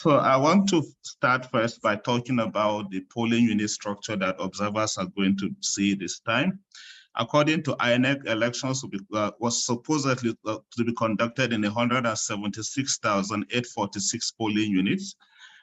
So I want to start first by talking about the polling unit structure that observers are going to see this time. According to INEC, elections was supposedly to be conducted in 176,846 polling units.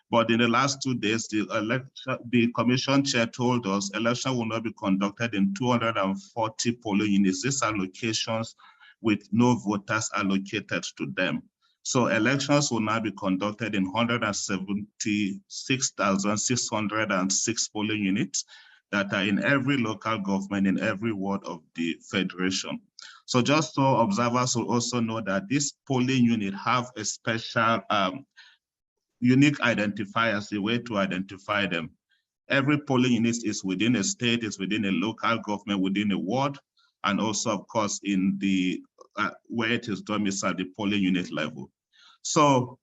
But in the last 2 days, the commission chair told us election will not be conducted in 240 polling units. These are locations with no voters allocated to them. So elections will now be conducted in 176,606 polling units that are in every local government in every ward of the federation. So just so observers will also know that this polling unit have a special unique identifiers, a way to identify them. Every polling unit is within a state, is within a local government, within a ward, and also, of course, in the where it is domiciled, the polling unit level. So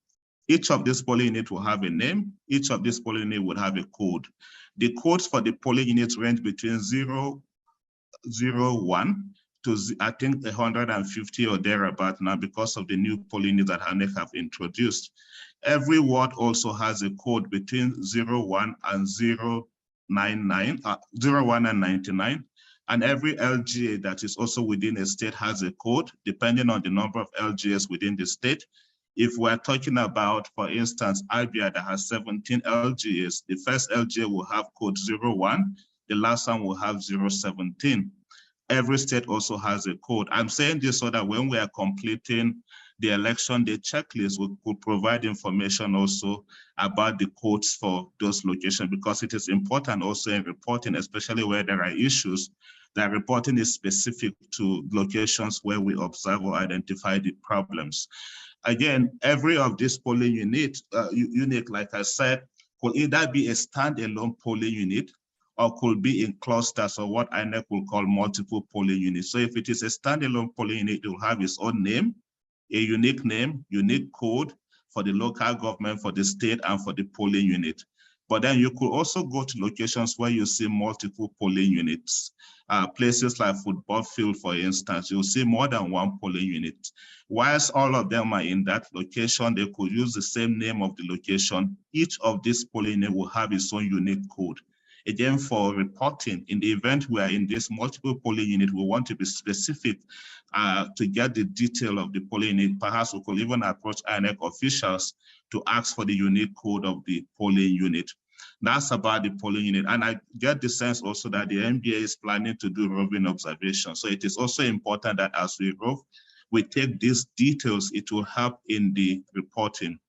each of these polling units will have a name. Each of these polling units would have a code. The codes for the polling units range between 001 to, I think, 150 or thereabout now because of the new polling units that INEC have introduced. Every ward also has a code between 01 and 099, 01 and 99. And every LGA that is also within a state has a code, depending on the number of LGAs within the state. If we're talking about, for instance, Abia that has 17 LGAs, the first LGA will have code 01, the last one will have 017. Every state also has a code. I'm saying this so that when we are completing the election day checklist, we could provide information also about the codes for those locations, because it is important also in reporting, especially where there are issues, that reporting is specific to locations where we observe or identify the problems. Again, every of these polling unit, like I said, could either be a standalone polling unit or could be in clusters, or what INEC will call multiple polling units. So if it is a standalone polling unit, it will have its own name, a unique name, unique code for the local government, for the state, and for the polling unit. But then you could also go to locations where you see multiple polling units. Places like football field, for instance, you'll see more than one polling unit. Whilst all of them are in that location, they could use the same name of the location. Each of these polling units will have its own unique code. Again, for reporting, in the event we are in this multiple polling unit, we want to be specific to get the detail of the polling unit. Perhaps we could even approach INEC officials to ask for the unique code of the polling unit. That's about the polling unit. And I get the sense also that the NBA is planning to do roving observation. So it is also important that as we rove, we take these details. It will help in the reporting.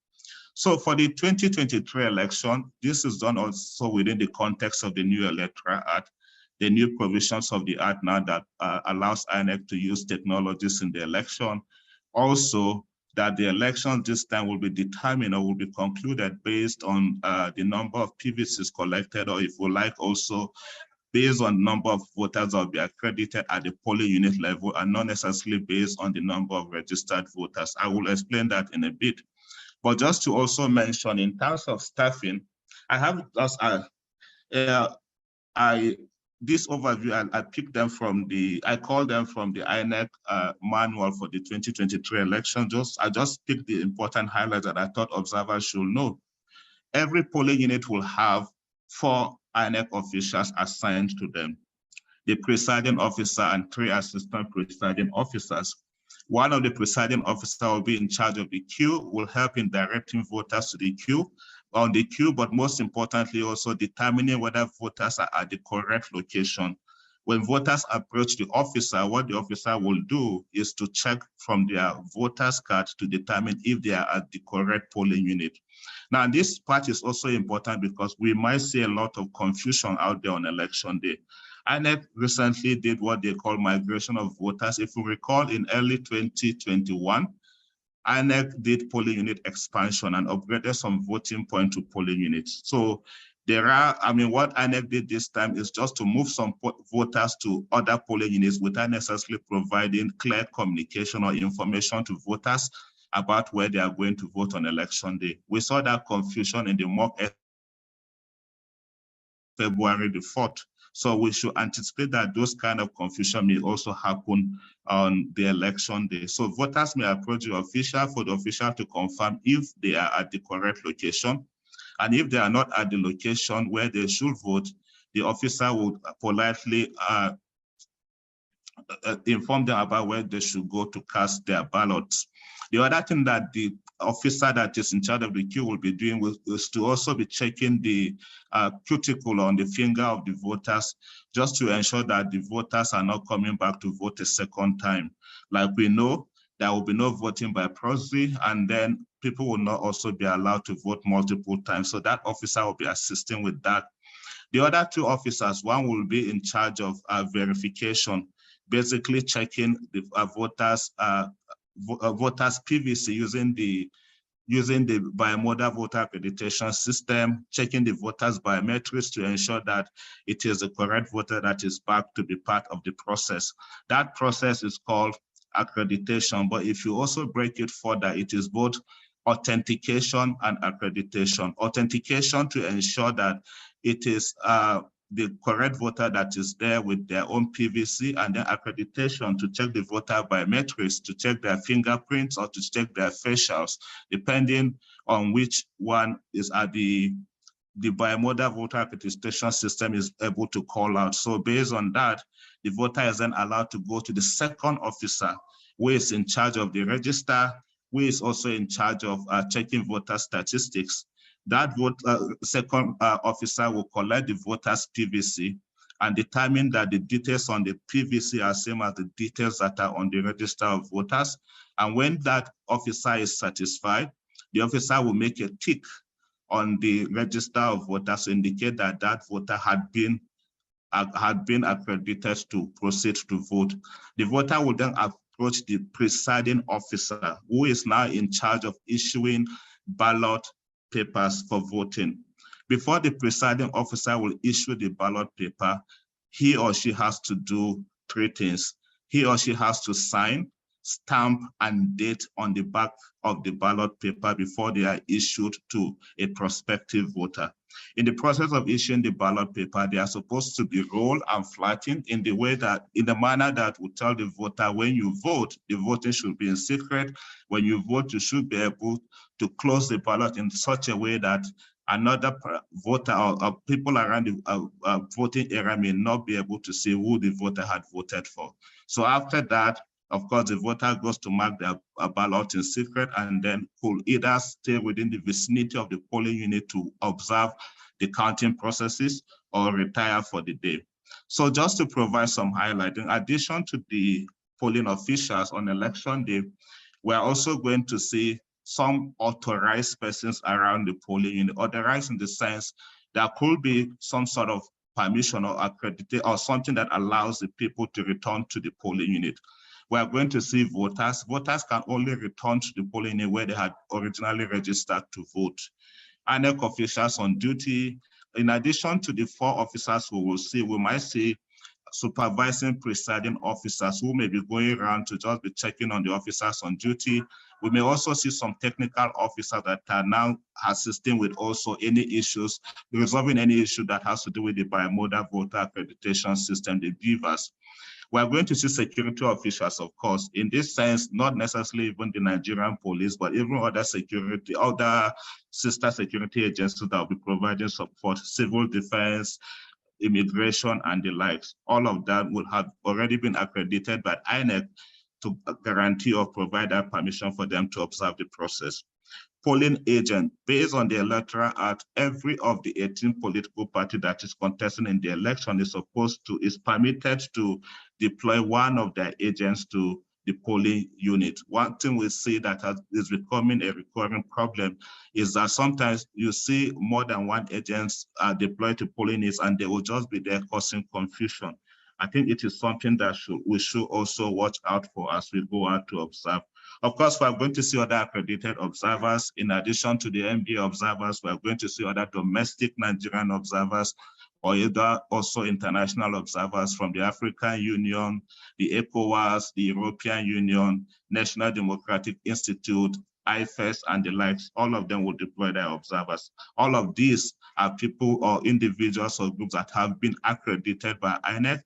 So for the 2023 election, this is done also within the context of the new Electoral Act, the new provisions of the Act now that allows INEC to use technologies in the election. Also, that the elections this time will be determined or will be concluded based on the number of PVCs collected, or if we like also based on the number of voters that will be accredited at the polling unit level, and not necessarily based on the number of registered voters. I will explain that in a bit. But just to also mention, in terms of staffing, I have just this overview. I picked them from I called them from the INEC manual for the 2023 election. I just picked the important highlights that I thought observers should know. Every polling unit will have 4 INEC officials assigned to them: the presiding officer and 3 assistant presiding officers. One of the presiding officers will be in charge of the queue, will help in directing voters to the queue, but most importantly also determining whether voters are at the correct location. When voters approach the officer, what the officer will do is to check from their voters card to determine if they are at the correct polling unit. Now, this part is also important because we might see a lot of confusion out there on election day. INEC recently did what they call migration of voters. If you recall, in early 2021, INEC did polling unit expansion and upgraded some voting point to polling units. So what INEC did this time is just to move some voters to other polling units without necessarily providing clear communication or information to voters about where they are going to vote on election day. We saw that confusion in the mock February the 4th. So we should anticipate that those kind of confusion may also happen on the election day. So voters may approach the official for the official to confirm if they are at the correct location. And if they are not at the location where they should vote, the officer would politely inform them about where they should go to cast their ballots. The other thing that the officer that is in charge of the queue will be doing is to also be checking the cuticle on the finger of the voters, just to ensure that the voters are not coming back to vote a second time. Like we know, there will be no voting by proxy, and then people will not also be allowed to vote multiple times. So that officer will be assisting with that. The other two officers, one will be in charge of verification, basically checking the voters' PVC using the bimodal voter accreditation system, checking the voters' biometrics to ensure that it is the correct voter that is back to be part of the process. That process is called accreditation, but if you also break it further, it is both authentication and accreditation. Authentication to ensure that it is the correct voter that is there with their own PVC, and then accreditation to check the voter biometrics, to check their fingerprints or to check their facials, depending on which one is at the bimodal voter accreditation system is able to call out. So based on that, the voter is then allowed to go to the second officer, who is in charge of the register, who is also in charge of checking voter statistics. That second officer will collect the voter's PVC and determine that the details on the PVC are same as the details that are on the register of voters. And when that officer is satisfied, the officer will make a tick on the register of voters to indicate that that voter had been accredited to proceed to vote. The voter will then approach the presiding officer, who is now in charge of issuing ballot papers for voting. Before the presiding officer will issue the ballot paper, he or she has to do three things. He or she has to sign, stamp, and date on the back of the ballot paper before they are issued to a prospective voter. In the process of issuing the ballot paper, they are supposed to be rolled and flattened in the manner that will tell the voter when you vote, the voting should be in secret. When you vote, you should be able to close the ballot in such a way that another voter or people around the voting area may not be able to see who the voter had voted for. So after that, of course, the voter goes to mark their ballot in secret and then could either stay within the vicinity of the polling unit to observe the counting processes or retire for the day. So just to provide some highlight, in addition to the polling officials on election day, we're also going to see some authorized persons around the polling unit. Authorized in the sense there could be some sort of permission or accreditation or something that allows the people to return to the polling unit. We are going to see voters. Voters can only return to the polling unit where they had originally registered to vote. INEC officials on duty. In addition to the 4 officers we will see, we might see supervising presiding officers who may be going around to just be checking on the officers on duty. We may also see some technical officers that are now assisting with also any issues, resolving any issue that has to do with the bimodal voter accreditation system, the BVAS. We are going to see security officials, of course, in this sense, not necessarily even the Nigerian police, but even other sister security agencies that will be providing support, civil defense, immigration, and the likes. All of that will have already been accredited by INEC to guarantee or provide that permission for them to observe the process. Polling agent, based on the Electoral Act, every of the 18 political parties that is contesting in the election is permitted to deploy one of their agents to the polling unit. One thing we see that is becoming a recurring problem is that sometimes you see more than one agent deployed to polling units and they will just be there causing confusion. I think it is something that we should also watch out for as we go out to observe. Of course, we are going to see other accredited observers. In addition to the MBA observers, we are going to see other domestic Nigerian observers, or either also international observers from the African Union, the ECOWAS, the European Union, National Democratic Institute, IFES and the likes, all of them will deploy their observers. All of these are people or individuals or groups that have been accredited by INEC,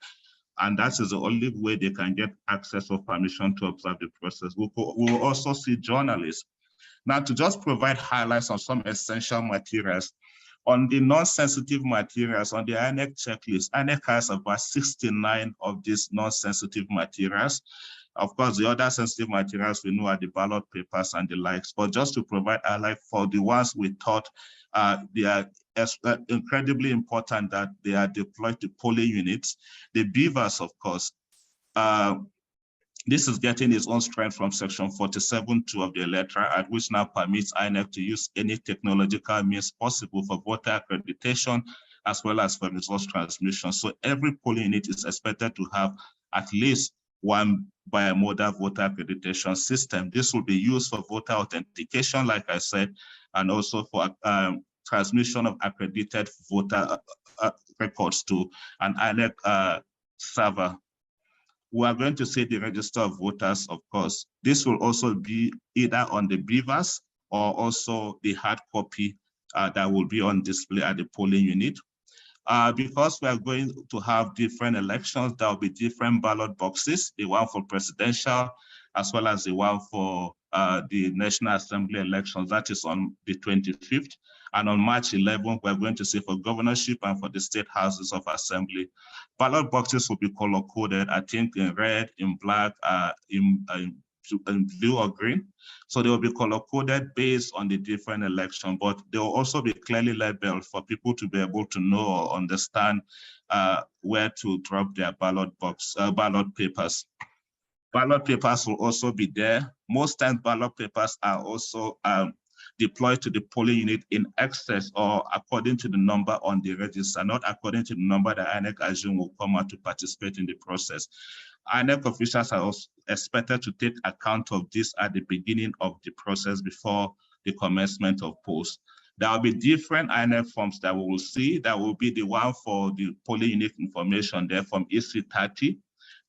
and that is the only way they can get access or permission to observe the process. We will also see journalists. Now, to just provide highlights on some essential materials, on the non-sensitive materials, on the INEC checklist, INEC has about 69 of these non-sensitive materials. Of course, the other sensitive materials we know are the ballot papers and the likes, but just to provide a highlight for the ones we thought they are incredibly important that they are deployed to polling units. The beavers, of course, this is getting its own strength from section 47.2 of the Electoral Act, which now permits INEC to use any technological means possible for voter accreditation, as well as for resource transmission. So every polling unit is expected to have at least one bimodal voter accreditation system. This will be used for voter authentication, like I said, and also for transmission of accredited voter records to an INEC server. We are going to see the register of voters, of course. This will also be either on the beavers or also the hard copy that will be on display at the polling unit. Because we are going to have different elections, there will be different ballot boxes, the one for presidential, as well as the one for the National Assembly elections, that is on the 25th. And on March 11th, we're going to see for governorship and for the state houses of assembly. Ballot boxes will be color-coded, I think in red, in black, in blue or green. So they will be color-coded based on the different election, but they will also be clearly labeled for people to be able to know or understand where to drop their ballot papers. Ballot papers will also be there. Most times ballot papers are also deployed to the polling unit in excess or according to the number on the register, not according to the number that INEC assume will come out to participate in the process. INEC officials are also expected to take account of this at the beginning of the process before the commencement of polls. There will be different INEC forms that we will see. That will be the one for the polling unit information there from EC30.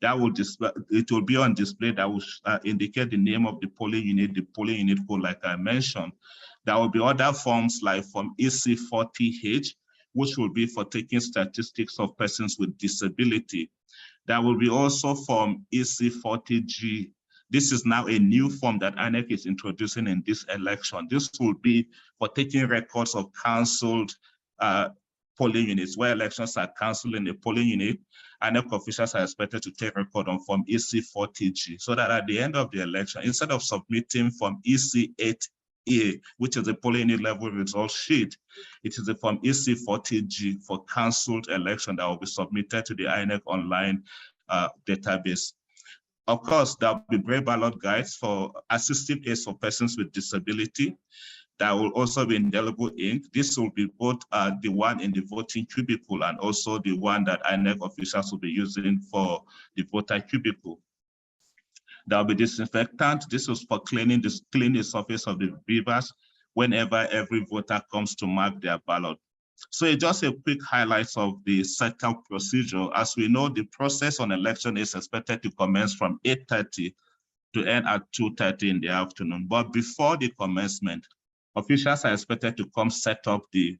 That will display, it will be on display that will indicate the name of the polling unit code, like I mentioned. There will be other forms like from EC40H, which will be for taking statistics of persons with disability. There will be also from EC40G. This is now a new form that INEC is introducing in this election. This will be for taking records of canceled polling units, where elections are cancelled in the polling unit. INEC officials are expected to take record on Form EC40G, so that at the end of the election, instead of submitting Form EC8A, which is the polling unit level result sheet, it is the Form EC40G for cancelled election that will be submitted to the INEC online database. Of course, there will be gray ballot guides for assistive aids for persons with disability. There will also be indelible ink. This will be both the one in the voting cubicle and also the one that INEC officials will be using for the voter cubicle. There will be disinfectant. This is for cleaning the surface of the beavers whenever every voter comes to mark their ballot. So it's just a quick highlight of the setup procedure. As we know, the process on election is expected to commence from 8:30 to end at 2:30 in the afternoon. But before the commencement, officials are expected to come set up the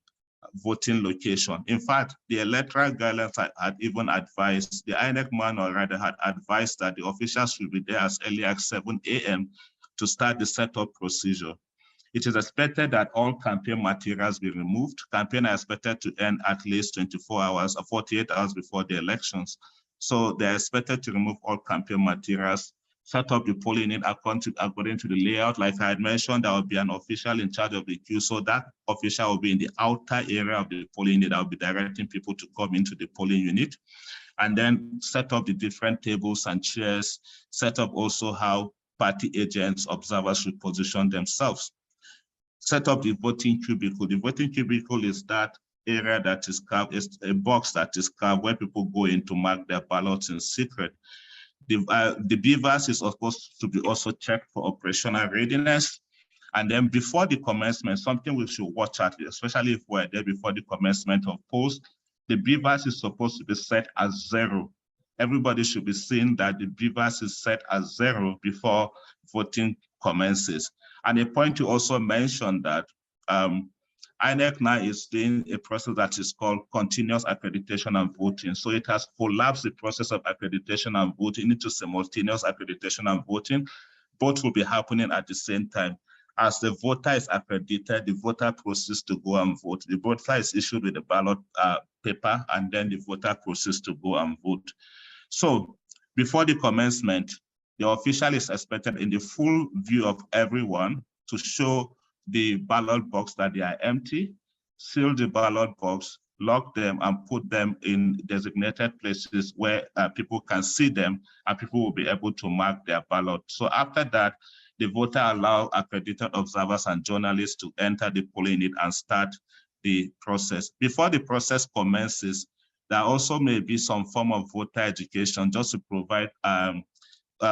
voting location. In fact, the electoral guidelines had even advised, the INEC manual rather had advised that the officials should be there as early as 7 a.m. to start the setup procedure. It is expected that all campaign materials be removed. Campaigns are expected to end at least 24 hours or 48 hours before the elections. So they're expected to remove all campaign materials, set up the polling unit according to the layout. Like I had mentioned, there will be an official in charge of the queue. So that official will be in the outer area of the polling unit that will be directing people to come into the polling unit. And then set up the different tables and chairs, set up also how party agents, observers should position themselves. Set up the voting cubicle. The voting cubicle is that area that is carved, is a box that is carved where people go in to mark their ballots in secret. The beavers is supposed to be also checked for operational readiness. And then before the commencement, something we should watch at, especially if we're there before the commencement of polls, the beavers is supposed to be set as 0. Everybody should be seeing that the beavers is set as 0 before voting commences. And a point to also mention that INEC now is doing a process that is called continuous accreditation and voting. So it has collapsed the process of accreditation and voting into simultaneous accreditation and voting. Both will be happening at the same time. As the voter is accredited, the voter proceeds to go and vote. The voter is issued with the ballot paper, and then the voter proceeds to go and vote. So before the commencement, the official is expected in the full view of everyone to show the ballot box that they are empty, seal the ballot box, lock them, and put them in designated places where people can see them, and people will be able to mark their ballot. So after that, the voter allow accredited observers and journalists to enter the polling unit and start the process. Before the process commences, there also may be some form of voter education just to provide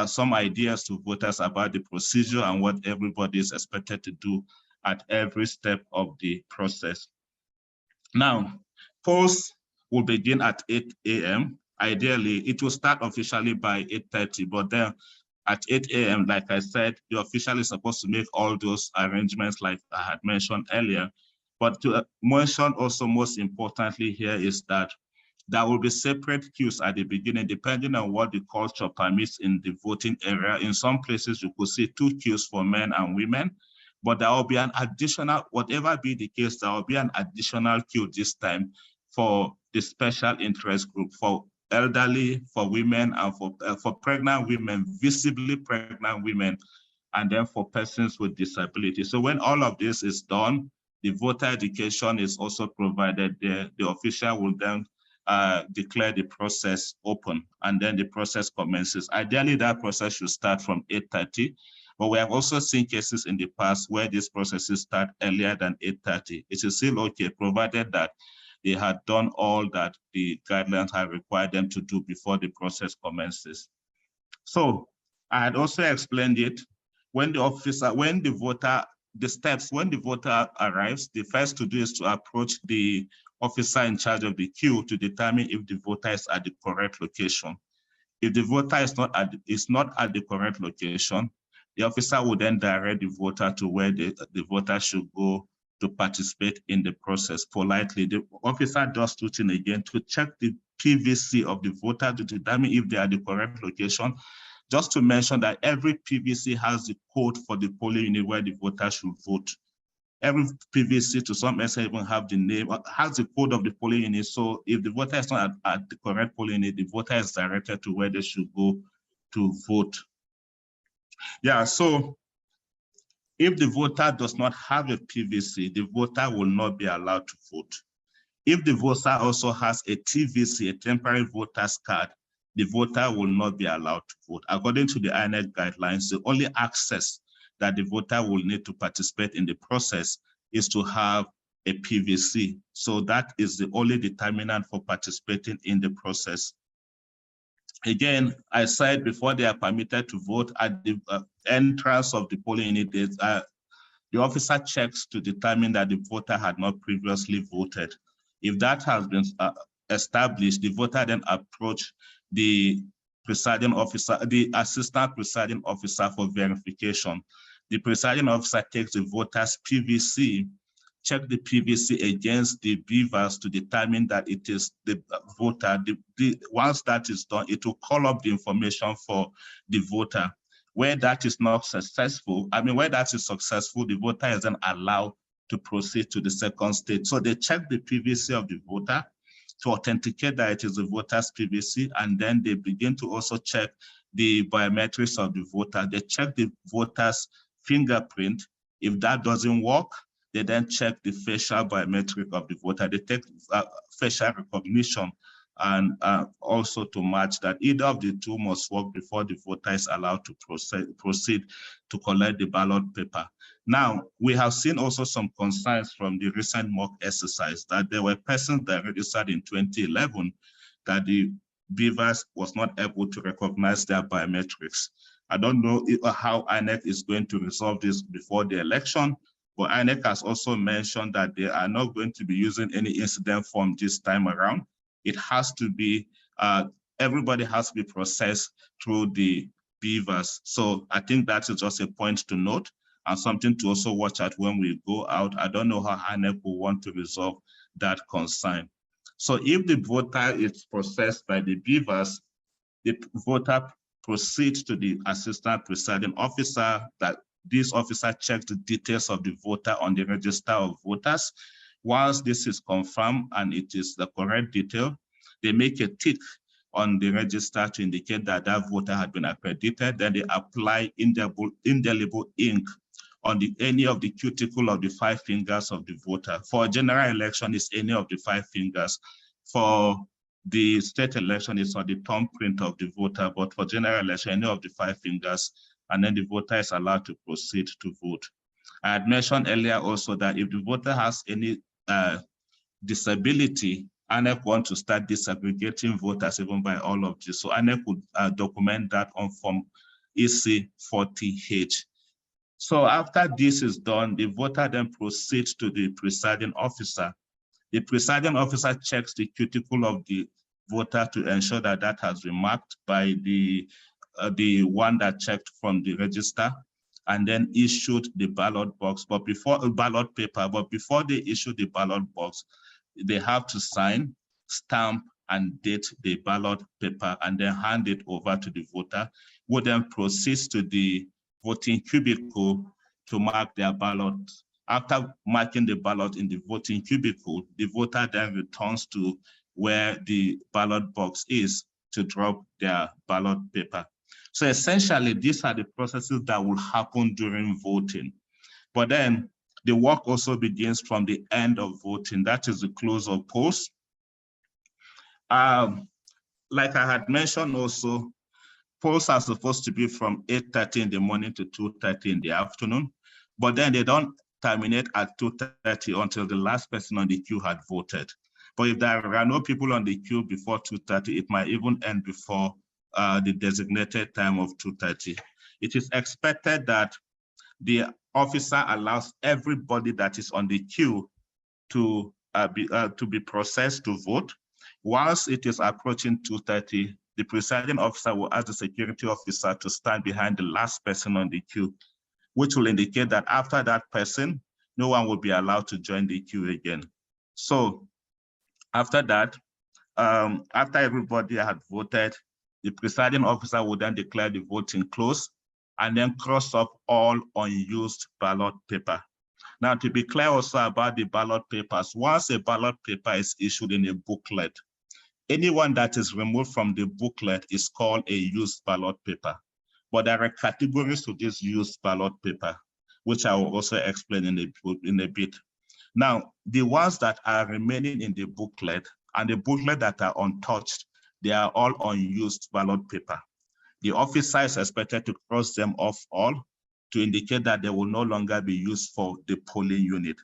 some ideas to voters about the procedure and what everybody is expected to do at every step of the process. Now, polls will begin at 8 a.m. Ideally, it will start officially by 8:30, but then at 8 a.m., like I said, the official is supposed to make all those arrangements like I had mentioned earlier. But to mention also most importantly here is that there will be separate queues at the beginning, depending on what the culture permits in the voting area. In some places, you could see 2 queues for men and women, but there will be an additional, whatever be the case, there will be an additional queue this time for the special interest group, for elderly, for women, and for pregnant women, visibly pregnant women, and then for persons with disability. So when all of this is done, the voter education is also provided there. The official will then declare the process open, and then the process commences. Ideally, that process should start from 8:30, but we have also seen cases in the past where these processes start earlier than 8:30. It is still okay, provided that they had done all that the guidelines have required them to do before the process commences. So I had also explained it. When the officer, when the voter, the steps, when the voter arrives, the first to do is to approach the officer in charge of the queue to determine if the voter is at the correct location. If the voter is not at the correct location, the officer will then direct the voter to where the voter should go to participate in the process politely. The officer does 2 things again to check the PVC of the voter to determine if they are the correct location. Just to mention that every PVC has the code for the polling unit where the voter should vote. Every PVC to some extent even have the name, has the code of the polling unit. So if the voter is not at the correct polling unit, the voter is directed to where they should go to vote. Yeah, so if the voter does not have a PVC, the voter will not be allowed to vote. If the voter also has a TVC, a temporary voter's card, the voter will not be allowed to vote. According to the INEC guidelines, the only access that the voter will need to participate in the process is to have a PVC. So that is the only determinant for participating in the process. Again, I said before they are permitted to vote at the entrance of the polling unit, the officer checks to determine that the voter had not previously voted. If that has been established, the voter then approach the presiding officer, the assistant presiding officer for verification. The presiding officer takes the voter's PVC, check the PVC against the beavers to determine that it is the voter. Once that is done, it will call up the information for the voter. Where that is not successful, where that is successful, the voter is then allowed to proceed to the second stage. So they check the PVC of the voter to authenticate that it is the voter's PVC, and then they begin to also check the biometrics of the voter. They check the voter's fingerprint. If that doesn't work, they then check the facial biometric of the voter. They take facial recognition and also to match that. Either of the two must work before the voter is allowed to proceed to collect the ballot paper. Now, we have seen also some concerns from the recent mock exercise that there were persons that registered in 2011 that the beavers was not able to recognize their biometrics. I don't know how INEC is going to resolve this before the election, but INEC has also mentioned that they are not going to be using any incident form this time around. It has to be, everybody has to be processed through the beavers. So I think that is just a point to note. and something to also watch out when we go out. I don't know how INEC will want to resolve that concern. So if the voter is processed by the beavers, the voter proceeds to the assistant presiding officer. That this officer checks the details of the voter on the register of voters. Once this is confirmed and it is the correct detail, they make a tick on the register to indicate that that voter had been accredited. Then they apply indelible ink on any of the cuticle of the 5 fingers of the voter. For a general election, it's any of the 5 fingers. For the state election, it's on the thumbprint of the voter, but for general election, any of the 5 fingers, and then the voter is allowed to proceed to vote. I had mentioned earlier also that if the voter has any disability, INEC want to start disaggregating voters even by all of this. So INEC would document that on Form EC40H. So after this is done, the voter then proceeds to the presiding officer. The presiding officer checks the cuticle of the voter to ensure that that has been marked by the one that checked from the register, and then issued the ballot box. But before a ballot paper, but before they issue the ballot box, they have to sign, stamp, and date the ballot paper, and then hand it over to the voter, who then proceeds to the voting cubicle to mark their ballot. After marking the ballot in the voting cubicle, the voter then returns to where the ballot box is to drop their ballot paper. So essentially, these are the processes that will happen during voting. But then the work also begins from the end of voting. That is the close of polls. Like I had mentioned also, polls are supposed to be from 8:30 in the morning to 2:30 in the afternoon, but then they don't terminate at 2:30 until the last person on the queue had voted. But if there are no people on the queue before 2:30, it might even end before the designated time of 2:30. It is expected that the officer allows everybody that is on the queue to be processed to vote. Once it is approaching 2:30, the presiding officer will ask the security officer to stand behind the last person on the queue, which will indicate that after that person, no one will be allowed to join the queue again. So after that, after everybody had voted, the presiding officer will then declare the voting closed and then cross off all unused ballot paper. Now, to be clear also about the ballot papers, once a ballot paper is issued in a booklet, anyone that is removed from the booklet is called a used ballot paper. But there are categories to this used ballot paper, which I will also explain in a bit. Now, the ones that are remaining in the booklet and the booklet that are untouched, they are all unused ballot paper. The officer is expected to cross them off all to indicate that they will no longer be used for the polling unit.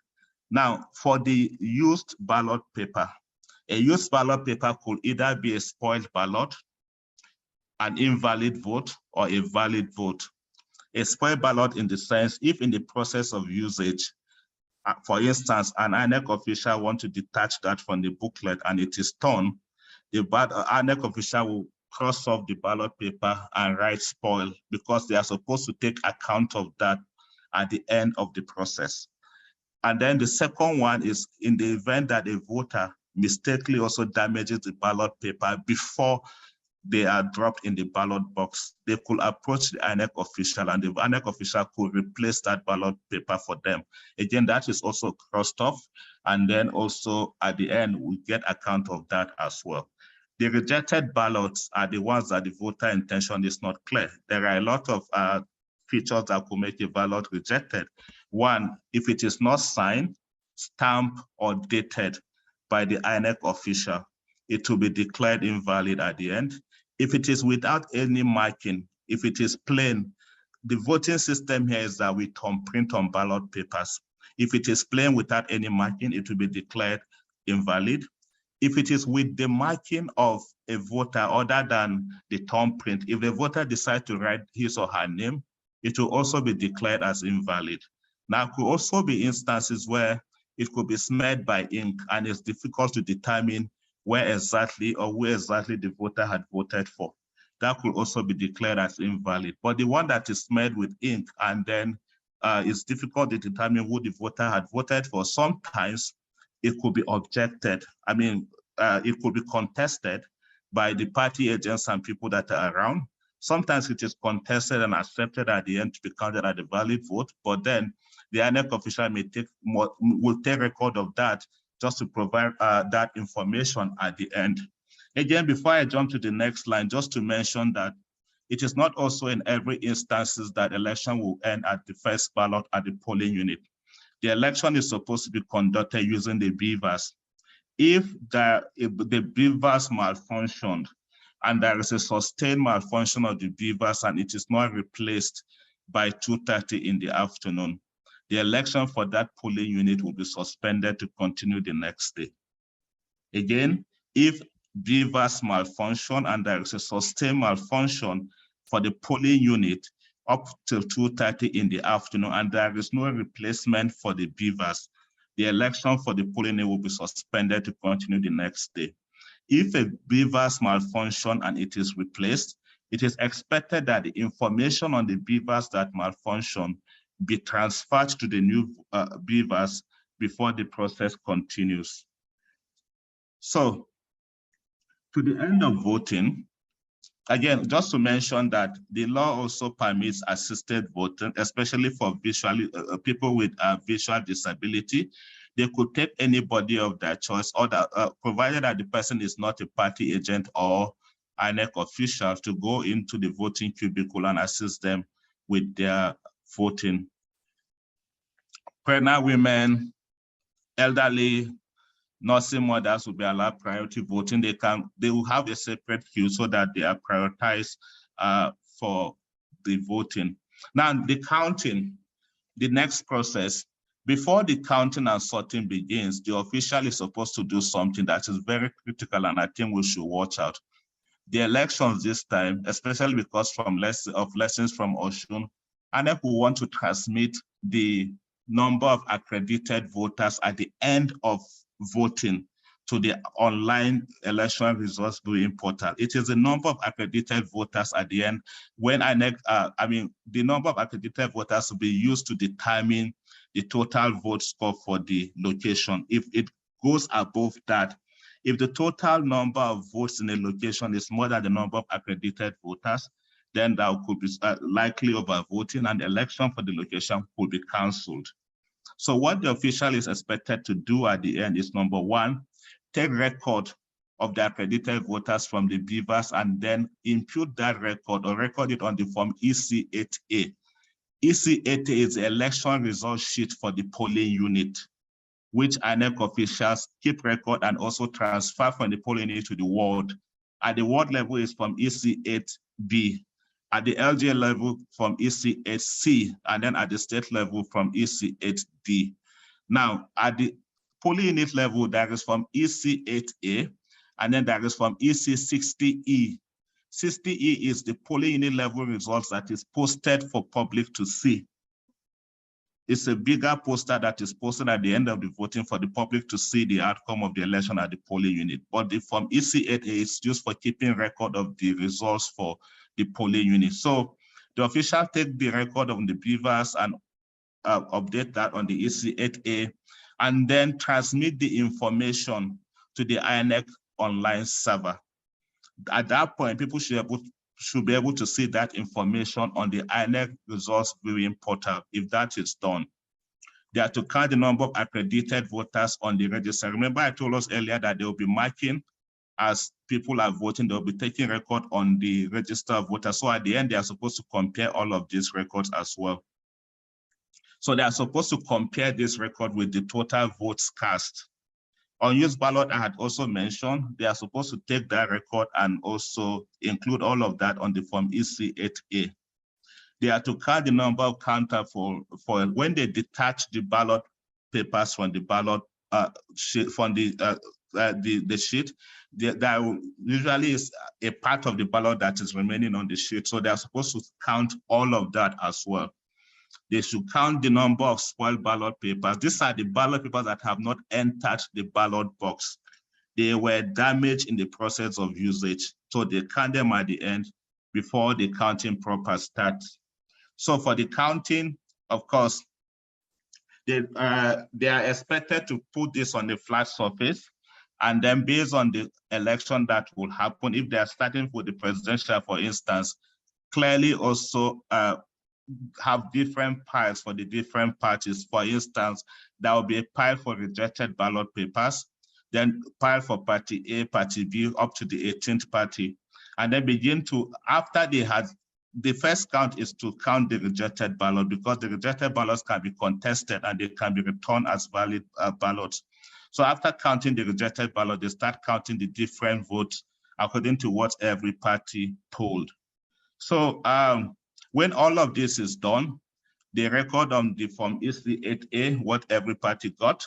Now, for the used ballot paper, a used ballot paper could either be a spoiled ballot, an invalid vote, or a valid vote. A spoiled ballot in the sense, if in the process of usage, for instance, an INEC official wants to detach that from the booklet and it is torn, the INEC official will cross off the ballot paper and write spoil, because they are supposed to take account of that at the end of the process. And then the second one is in the event that a voter mistakenly also damages the ballot paper before they are dropped in the ballot box, they could approach the INEC official and the INEC official could replace that ballot paper for them. Again, that is also crossed off. And then also at the end, we get account of that as well. The rejected ballots are the ones that the voter intention is not clear. There are a lot of features that could make a ballot rejected. One, if it is not signed, stamped, or dated by the INEC official, it will be declared invalid at the end. If it is without any marking, if it is plain, the voting system here is that we print on ballot papers. If it is plain without any marking, it will be declared invalid. If it is with the marking of a voter other than the thumbprint, if the voter decides to write his or her name, it will also be declared as invalid. Now, it could also be instances where it could be smeared by ink and it's difficult to determine where exactly or where exactly the voter had voted for. That could also be declared as invalid. But the one that is smeared with ink and then it's difficult to determine who the voter had voted for. Sometimes it could be objected. I mean, it could be contested by the party agents and people that are around. Sometimes it is contested and accepted at the end to be counted as a valid vote, but then the INEC official will take record of that just to provide that information at the end. Again, before I jump to the next line, just to mention that it is not also in every instances that election will end at the first ballot at the polling unit. The election is supposed to be conducted using the beavers. If the beavers malfunctioned and there is a sustained malfunction of the beavers and it is not replaced by 2:30 in the afternoon, the election for that polling unit will be suspended to continue the next day. Again, if beavers malfunction and there is a sustained malfunction for the polling unit up till 2:30 in the afternoon and there is no replacement for the beavers, the election for the polling unit will be suspended to continue the next day. If a beavers malfunction and it is replaced, it is expected that the information on the beavers that malfunction be transferred to the new beavers before the process continues. So, to the end of voting, again, just to mention that the law also permits assisted voting, especially for people with visual disability. They could take anybody of their choice, or provided that the person is not a party agent or INEC official, to go into the voting cubicle and assist them with their voting. Pregnant women, elderly, nursing mothers will be allowed priority voting. They will have a separate queue so that they are prioritized for the voting. Now, the counting, the next process, before the counting and sorting begins, the official is supposed to do something that is very critical, and I think we should watch out. The elections this time, especially because of lessons from Oshun, INEC will want to transmit the number of accredited voters at the end of voting to the online election results viewing portal. It is the number of accredited voters at the end when INEC, the number of accredited voters will be used to determine the total vote score for the location. If it goes above that, if the total number of votes in a location is more than the number of accredited voters, then there could be likely overvoting and the election for the location could be canceled. So what the official is expected to do at the end is, number one, take record of the accredited voters from the beavers and then impute that record or record it on the form EC8A. EC8A is the election result sheet for the polling unit, which INEC officials keep record and also transfer from the polling unit to the ward. At the ward level is from EC8B. At the LGA level from EC8C, and then at the state level from EC8D. Now, at the polling unit level, that is from EC8A, and then that is from EC60E. 60E is the polling unit level results that is posted for public to see. It's a bigger poster that is posted at the end of the voting for the public to see the outcome of the election at the polling unit. But the form EC8A is used for keeping record of the results for the polling unit. So the official take the record of the beavers and update that on the EC8A, and then transmit the information to the INEC online server. At that point, people should be able to see that information on the INEC results viewing portal. If that is done, they are to count the number of accredited voters on the register. Remember, I told us earlier that they will be marking as people are voting, they'll be taking record on the register of voters. So at the end, they are supposed to compare all of these records as well. So they are supposed to compare this record with the total votes cast. Unused ballot, I had also mentioned, they are supposed to take that record and also include all of that on the form EC8A. They are to count the number of counter for when they detach the ballot papers from the ballot sheet, from the sheet. There usually is a part of the ballot that is remaining on the sheet. So they are supposed to count all of that as well. They should count the number of spoiled ballot papers. These are the ballot papers that have not entered the ballot box. They were damaged in the process of usage. So they count them at the end before the counting proper starts. So for the counting, of course, they are expected to put this on the flat surface, and then based on the election that will happen, if they are starting with the presidential, for instance, clearly also have different piles for the different parties. For instance, there will be a pile for rejected ballot papers, then pile for party A, party B, up to the 18th party, and then begin to, after they had, the first count is to count the rejected ballot, because the rejected ballots can be contested and they can be returned as valid ballots. So after counting the rejected ballot, they start counting the different votes according to what every party polled. So when all of this is done, they record on the form EC8A what every party got,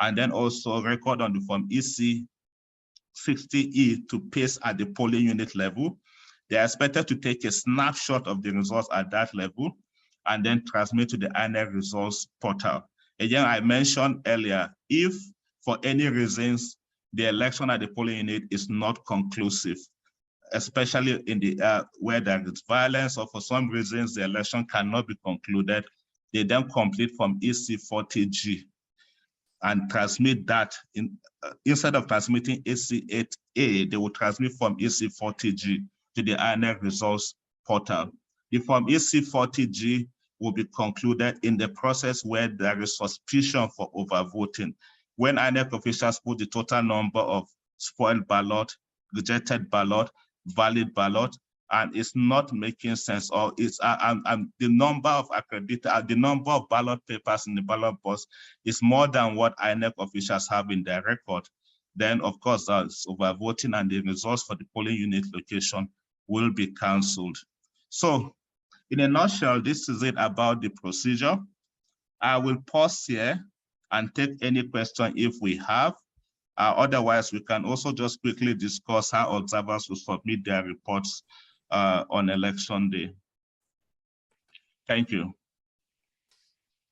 and then also record on the form EC60E to paste at the polling unit level. They are expected to take a snapshot of the results at that level and then transmit to the INEC results portal. Again, I mentioned earlier, if for any reasons the election at the polling unit is not conclusive, especially in the where there is violence, or for some reasons the election cannot be concluded, they then complete from EC40G and transmit that instead of transmitting EC8A, they will transmit from EC40G to the INEC results portal. The form EC40G will be concluded in the process where there is suspicion for overvoting. When INEC officials put the total number of spoiled ballot, rejected ballot, valid ballot, and it's not making sense, or it's the number of accredited, the number of ballot papers in the ballot box is more than what INEC officials have in their record, then of course that's overvoting, and the results for the polling unit location will be cancelled. So in a nutshell, this is it about the procedure. I will pause here and take any question if we have. Otherwise, we can also just quickly discuss how observers will submit their reports on election day. Thank you.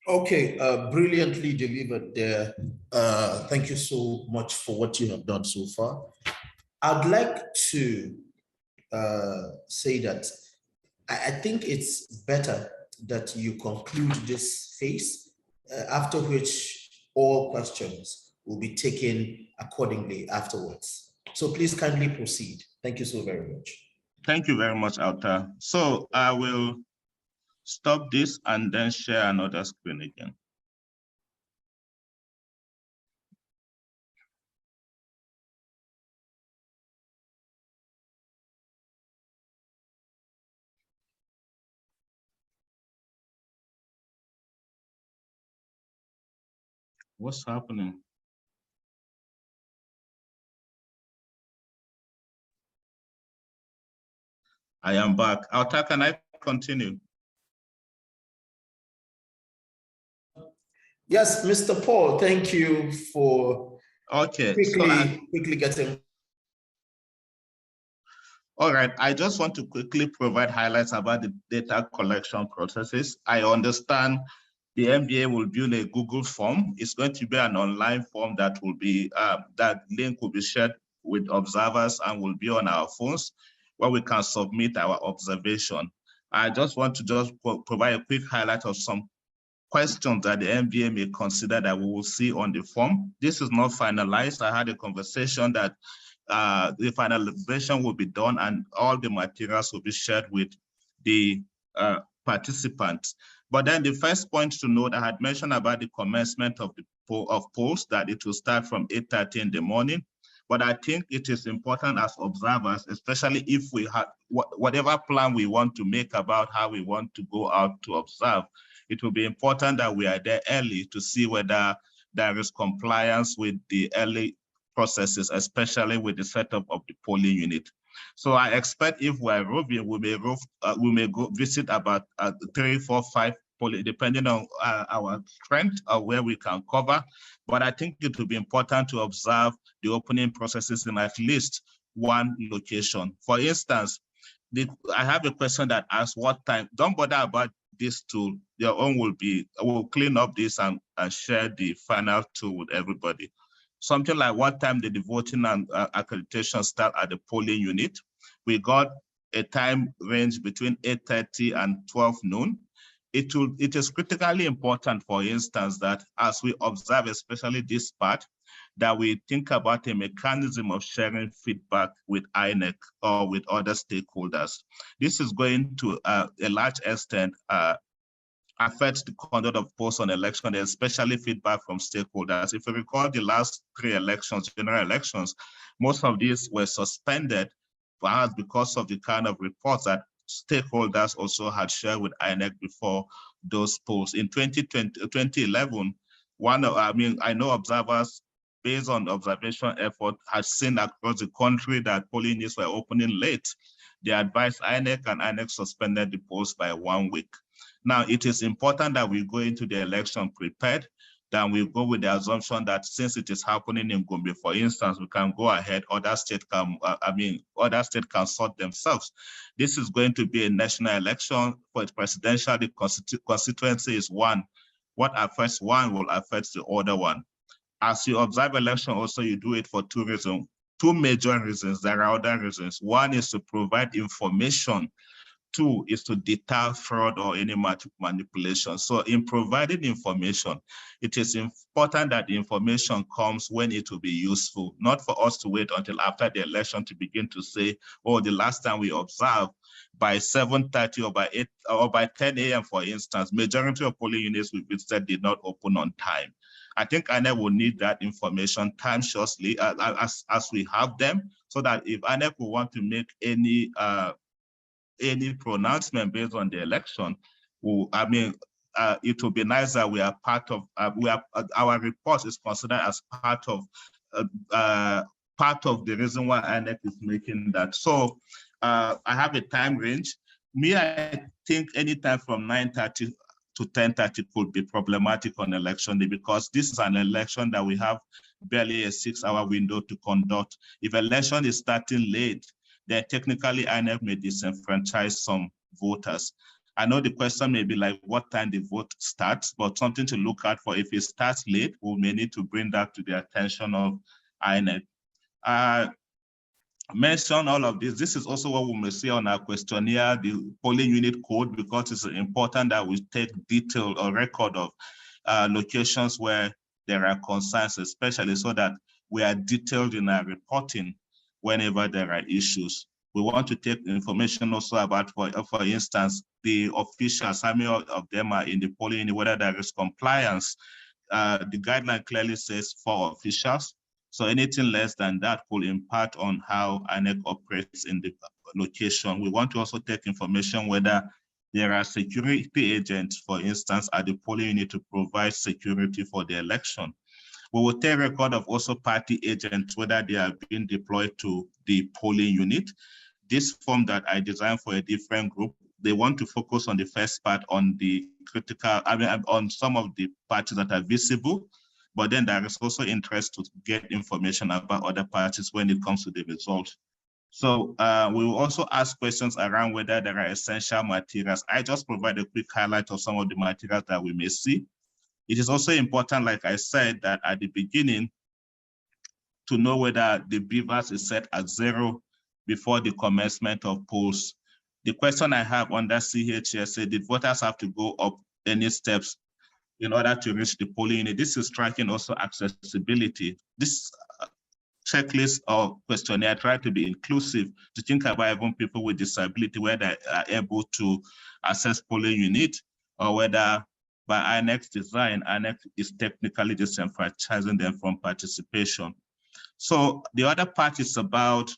Okay, brilliantly delivered there. Thank you so much for what you have done so far. I'd like to say that I think it's better that you conclude this phase, after which all questions will be taken accordingly afterwards. So please kindly proceed. Thank you so very much. Thank you very much, Alta. So I will stop this and then share another screen again. What's happening? I am back. Alta, can I continue? Yes, Mr. Paul, thank you for quickly getting. All right, I just want to quickly provide highlights about the data collection processes. I understand the MBA will build a Google form. It's going to be an online form that will be, that link will be shared with observers and will be on our phones where we can submit our observation. I just want to provide a quick highlight of some questions that the MBA may consider that we will see on the form. This is not finalized. I had a conversation that the finalization will be done and all the materials will be shared with the participants. But then the first point to note, I had mentioned about the commencement of the polls, that it will start from 8:30 in the morning. But I think it is important as observers, especially if we have whatever plan we want to make about how we want to go out to observe, it will be important that we are there early to see whether there is compliance with the early processes, especially with the setup of the polling unit. So I expect if we're roving, we may go visit about 3, 4, 5 polling, depending on our strength or where we can cover. But I think it will be important to observe the opening processes in at least one location. For instance, I have a question that asks what time. Don't bother about this tool. Your own will be, we'll clean up this and share the final tool with everybody. Something like what time did the voting and accreditation start at the polling unit? We got a time range between 8:30 and 12 noon. it is critically important, for instance, that as we observe, especially this part, that we think about a mechanism of sharing feedback with INEC or with other stakeholders. This is going to a large extent affect the conduct of polls on election, especially feedback from stakeholders. If you recall the last 3 elections, general elections, most of these were suspended, perhaps because of the kind of reports that stakeholders also had shared with INEC before those polls. In 2011, I know observers, based on observation effort, had seen across the country that polling units were opening late. They advised INEC, and INEC suspended the polls by 1 week. Now, it is important that we go into the election prepared, that we go with the assumption that since it is happening in Gombe, for instance, we can go ahead, other states can sort themselves. This is going to be a national election. For the presidential, the constituency is one. What affects one will affect the other one. As you observe election also, you do it for 2 reasons, 2 major reasons. There are other reasons. One is to provide information. 2 is to deter fraud or any manipulation. So in providing information, it is important that the information comes when it will be useful, not for us to wait until after the election to begin to say, oh, the last time we observed by 7:30 or by 8 or by 10 a.m., for instance, majority of polling units we visited did not open on time. I think INEC will need that information time-shortly as we have them, so that if INEC will want to make any pronouncement based on the election, it will be nice that we are part of, our report is considered as part of the reason why INEC is making that. So I have a time range. I think anytime from 9:30 to 10:30 could be problematic on election day, because this is an election that we have barely a 6-hour window to conduct. If election is starting late, then technically INEC may disenfranchise some voters. I know the question may be like, what time the vote starts, but something to look at for. If it starts late, we may need to bring that to the attention of INEC. Mention all of this. This is also what we may see on our questionnaire, the polling unit code, because it's important that we take detailed or record of locations where there are concerns, especially so that we are detailed in our reporting whenever there are issues. We want to take information also about, for instance, the officials, how many of them are in the polling unit, whether there is compliance. The guideline clearly says 4 officials. So anything less than that could impact on how INEC operates in the location. We want to also take information whether there are security agents, for instance, at the polling unit to provide security for the election. We will take record of also party agents, whether they are being deployed to the polling unit. This form that I designed for a different group, they want to focus on the first part on the critical, on some of the parties that are visible, but then there is also interest to get information about other parties when it comes to the result. So we will also ask questions around whether there are essential materials. I just provide a quick highlight of some of the materials that we may see. It is also important, like I said, that at the beginning, to know whether the BVAS is set at 0 before the commencement of polls. The question I have under CHSA, did voters have to go up any steps in order to reach the polling unit? This is tracking also accessibility. This checklist or questionnaire try to be inclusive, to think about even people with disability, whether they are able to access polling unit, or whether by INEC's design, INEC is technically disenfranchising them from participation. So the other part is about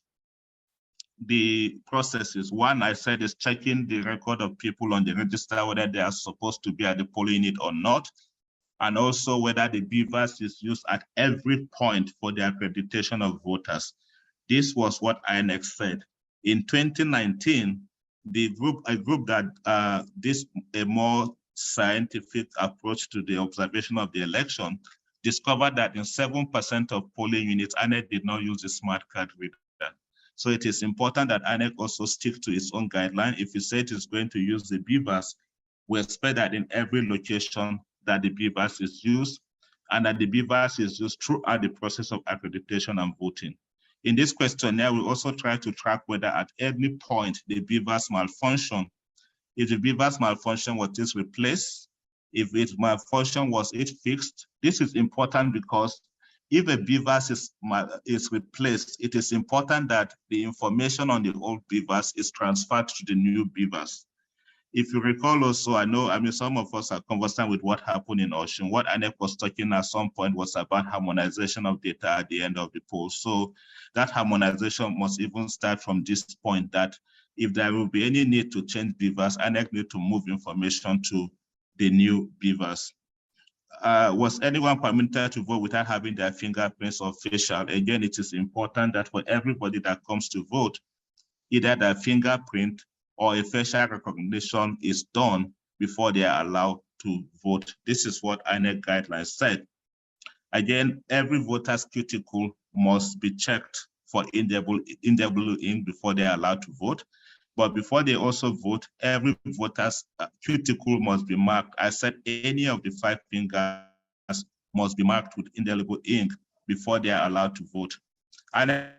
the processes. One, I said, is checking the record of people on the register, whether they are supposed to be at the polling unit or not, and also whether the BVAS is used at every point for the accreditation of voters. This was what INEC said. In 2019, a group that a more scientific approach to the observation of the election discovered that in 7% of polling units, INEC did not use the smart card reader. So it is important that INEC also stick to its own guideline. If you say it is going to use the BVAS, we expect that in every location that the BVAS is used, and that the BVAS is used throughout the process of accreditation and voting. In this questionnaire, we also try to track whether at any point the BVAS malfunction If the beavers malfunction, was this replaced? If it malfunction, was it fixed? This is important because if a beavers is replaced, it is important that the information on the old beavers is transferred to the new beavers. If you recall also, some of us are conversant with what happened in Ocean. What ANEC was talking at some point was about harmonization of data at the end of the poll. So that harmonization must even start from this point, that if there will be any need to change beavers, ANEC need to move information to the new beavers. Was anyone permitted to vote without having their fingerprints or facial? Again, it is important that for everybody that comes to vote, either their fingerprint or a facial recognition is done before they are allowed to vote. This is what INEC guidelines said. Again, every voter's cuticle must be checked for indelible ink before they are allowed to vote. But before they also vote, every voter's cuticle must be marked. I said any of the 5 fingers must be marked with indelible ink before they are allowed to vote. And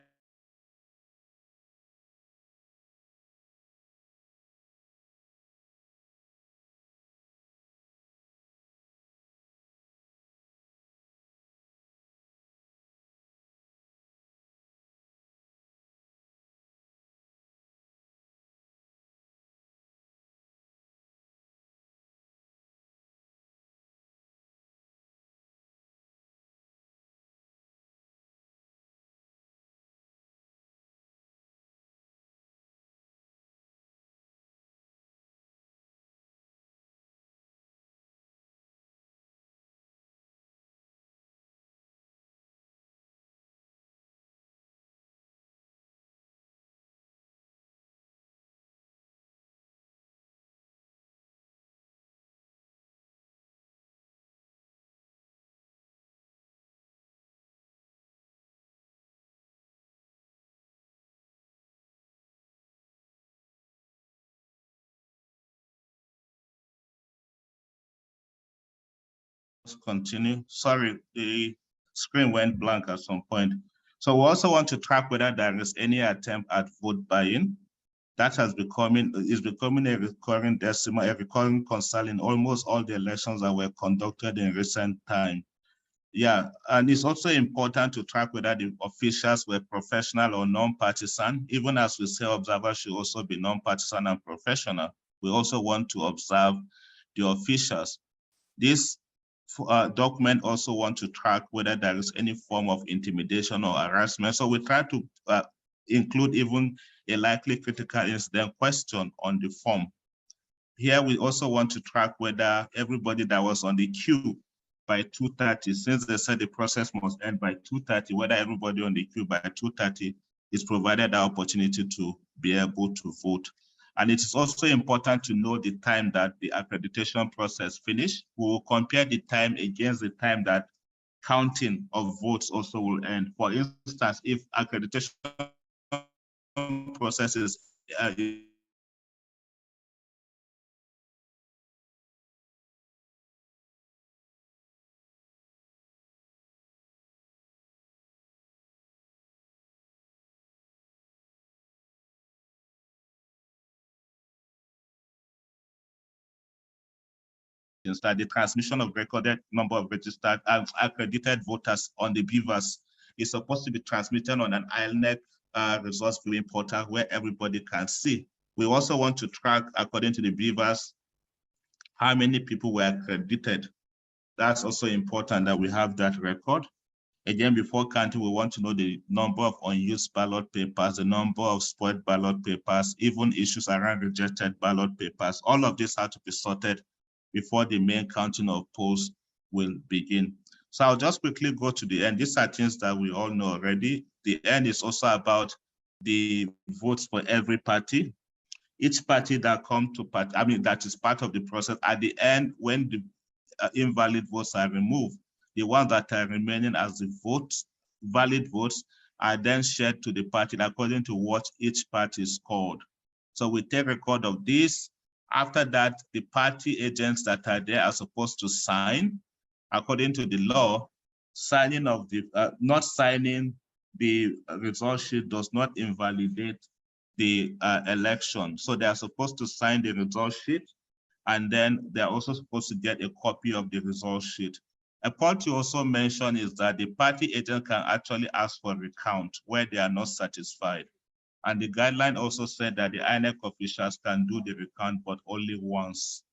continue. Sorry, the screen went blank at some point. So we also want to track whether there is any attempt at vote buying. That is becoming a recurring decimal, a recurring concern in almost all the elections that were conducted in recent time. Yeah, and it's also important to track whether the officials were professional or non-partisan. Even as we say, observers should also be non-partisan and professional. We also want to observe the officials. This document also want to track whether there is any form of intimidation or harassment. So we try to include even a likely critical incident question on the form. Here we also want to track whether everybody that was on the queue by 2:30, since they said the process must end by 2:30, whether everybody on the queue by 2:30 is provided the opportunity to be able to vote. And it is also important to know the time that the accreditation process finished. We will compare the time against the time that counting of votes also will end. For instance, if accreditation process is that the transmission of recorded number of registered and accredited voters on the beavers is supposed to be transmitted on an INEC resource viewing portal where everybody can see. We also want to track, according to the beavers, how many people were accredited. That's also important that we have that record. Again, before counting, we want to know the number of unused ballot papers, the number of spoiled ballot papers, even issues around rejected ballot papers. All of this have to be sorted before the main counting of polls will begin. So I'll just quickly go to the end. These are things that we all know already. The end is also about the votes for every party. Each party that come to that is part of the process. At the end, when the invalid votes are removed, the ones that are remaining as the votes, valid votes, are then shared to the party according to what each party scored. So we take record of this. After that, the party agents that are there are supposed to sign. According to the law, signing of the, not signing the result sheet does not invalidate the election. So they are supposed to sign the result sheet, and then they're also supposed to get a copy of the result sheet. A point you also mentioned is that the party agent can actually ask for recount where they are not satisfied. And the guideline also said that the INEC officials can do the recount, but only once.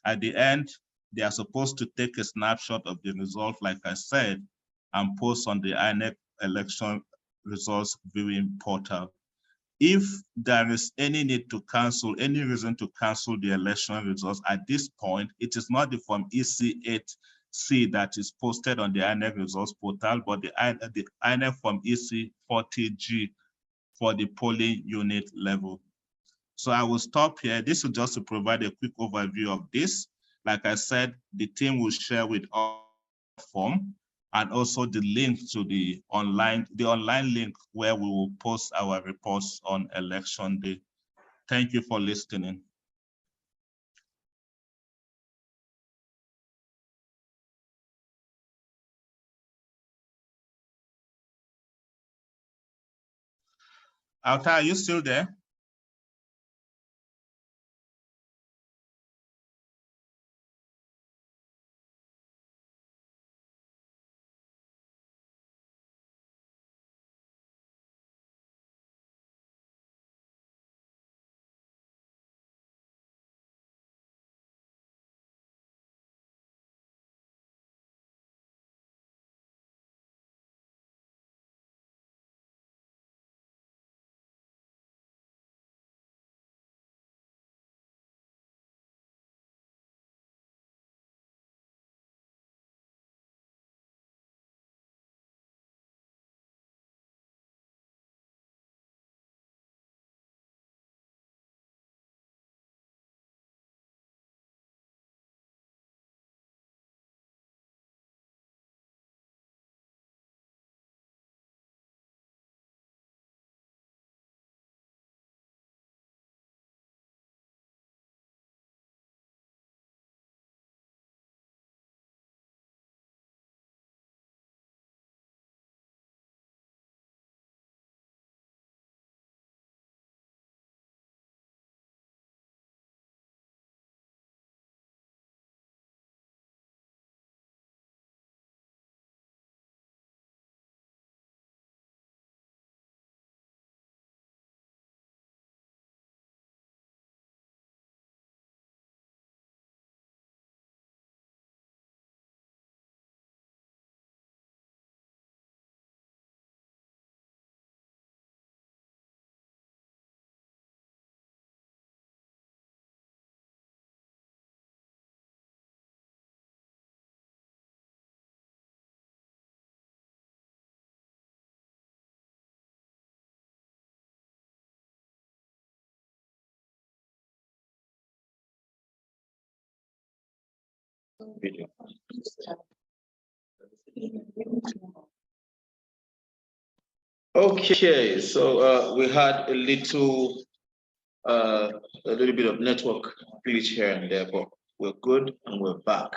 At the end, they are supposed to take a snapshot of the result, like I said, and post on the INEC election results viewing portal. If there is any need to cancel, any reason to cancel the election results at this point, it is not the Form EC8C that is posted on the INEC results portal, but the INEC Form EC40G for the polling unit level. So I will stop here. This is just to provide a quick overview of this. Like I said, the team will share with us the form and also the link to the online link where we will post our reports on election day. Thank you for listening. Alta, are you still there? Video. Okay, so we had a little bit of network glitch here and there, but we're good and we're back.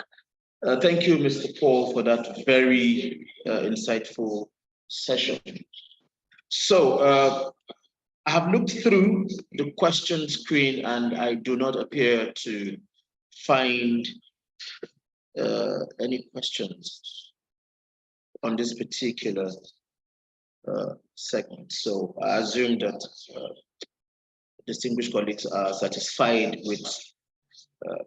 Thank you, Mr. Paul, for that very insightful session. So I have looked through the question screen and I do not appear to find any questions on this particular segment. So I assume that distinguished colleagues are satisfied with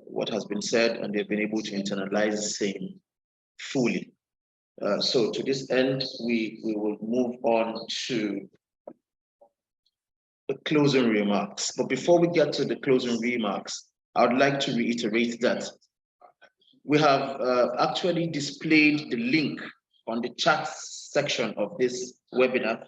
what has been said and they've been able to internalize the same fully. So to this end, we will move on to the closing remarks. But before we get to the closing remarks, I would like to reiterate that we have actually displayed the link on the chat section of this webinar.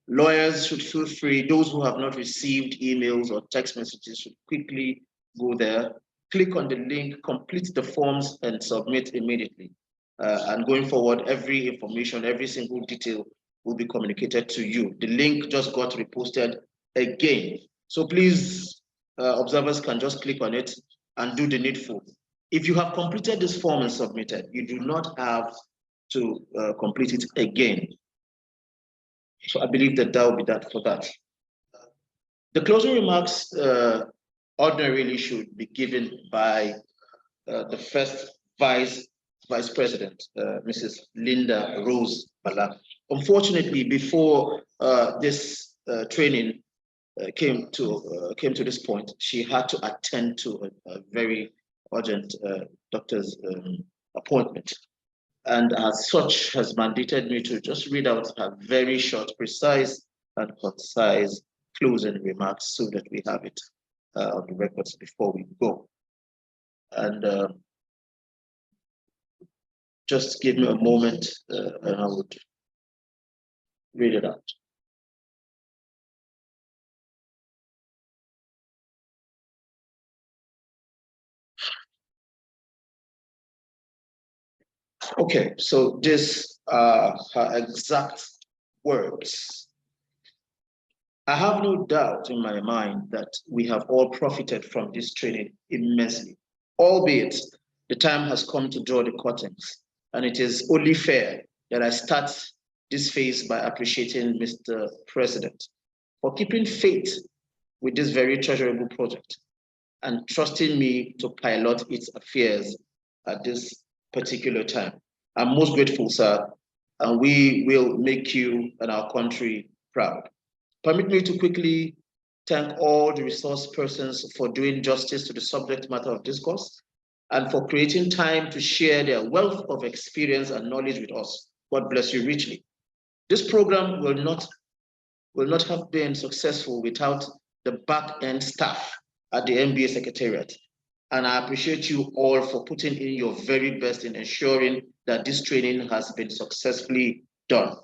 Lawyers should feel free, those who have not received emails or text messages should quickly go there, click on the link, complete the forms and submit immediately. And going forward, every information, every single detail will be communicated to you. The link just got reposted again. So please, observers can just click on it and do the needful. If you have completed this form and submitted, you do not have to complete it again. So I believe that that will be that for that. The closing remarks ordinarily should be given by the first vice president, Mrs. Linda Rose Bala. Unfortunately, before this training came to this point, she had to attend to a very urgent doctor's appointment, and as such has mandated me to just read out her very short, precise, and concise closing remarks so that we have it on the records before we go. And just give me a moment and I would read it out. Okay, so this are her exact words. I have no doubt in my mind that we have all profited from this training immensely, albeit the time has come to draw the curtains, and it is only fair that I start this phase by appreciating Mr. President for keeping faith with this very treasurable project and trusting me to pilot its affairs at this particular time. I'm most grateful, sir, and we will make you and our country proud. Permit me to quickly thank all the resource persons for doing justice to the subject matter of discourse and for creating time to share their wealth of experience and knowledge with us. God bless you richly. This program will not have been successful without the back-end staff at the MBA Secretariat. And I appreciate you all for putting in your very best in ensuring that this training has been successfully done.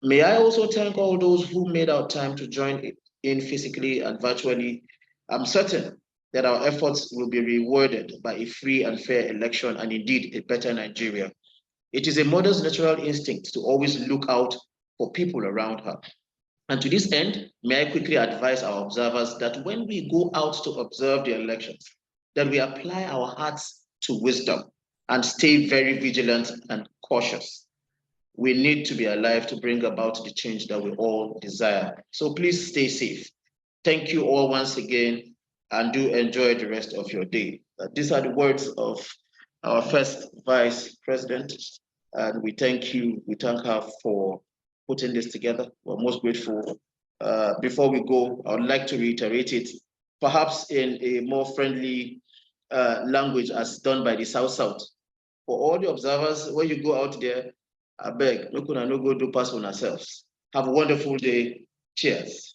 May I also thank all those who made our time to join in physically and virtually. I'm certain that our efforts will be rewarded by a free and fair election and indeed a better Nigeria. It is a mother's natural instinct to always look out for people around her. And to this end, may I quickly advise our observers that when we go out to observe the elections, that we apply our hearts to wisdom and stay very vigilant and cautious. We need to be alive to bring about the change that we all desire. So please stay safe. Thank you all once again, and do enjoy the rest of your day. These are the words of our first vice president, and we thank her for putting this together. We're most grateful. Before we go, I would like to reiterate it, perhaps in a more friendly language as done by the South. For all the observers, when you go out there, I beg, no go do pass on ourselves. Have a wonderful day. Cheers.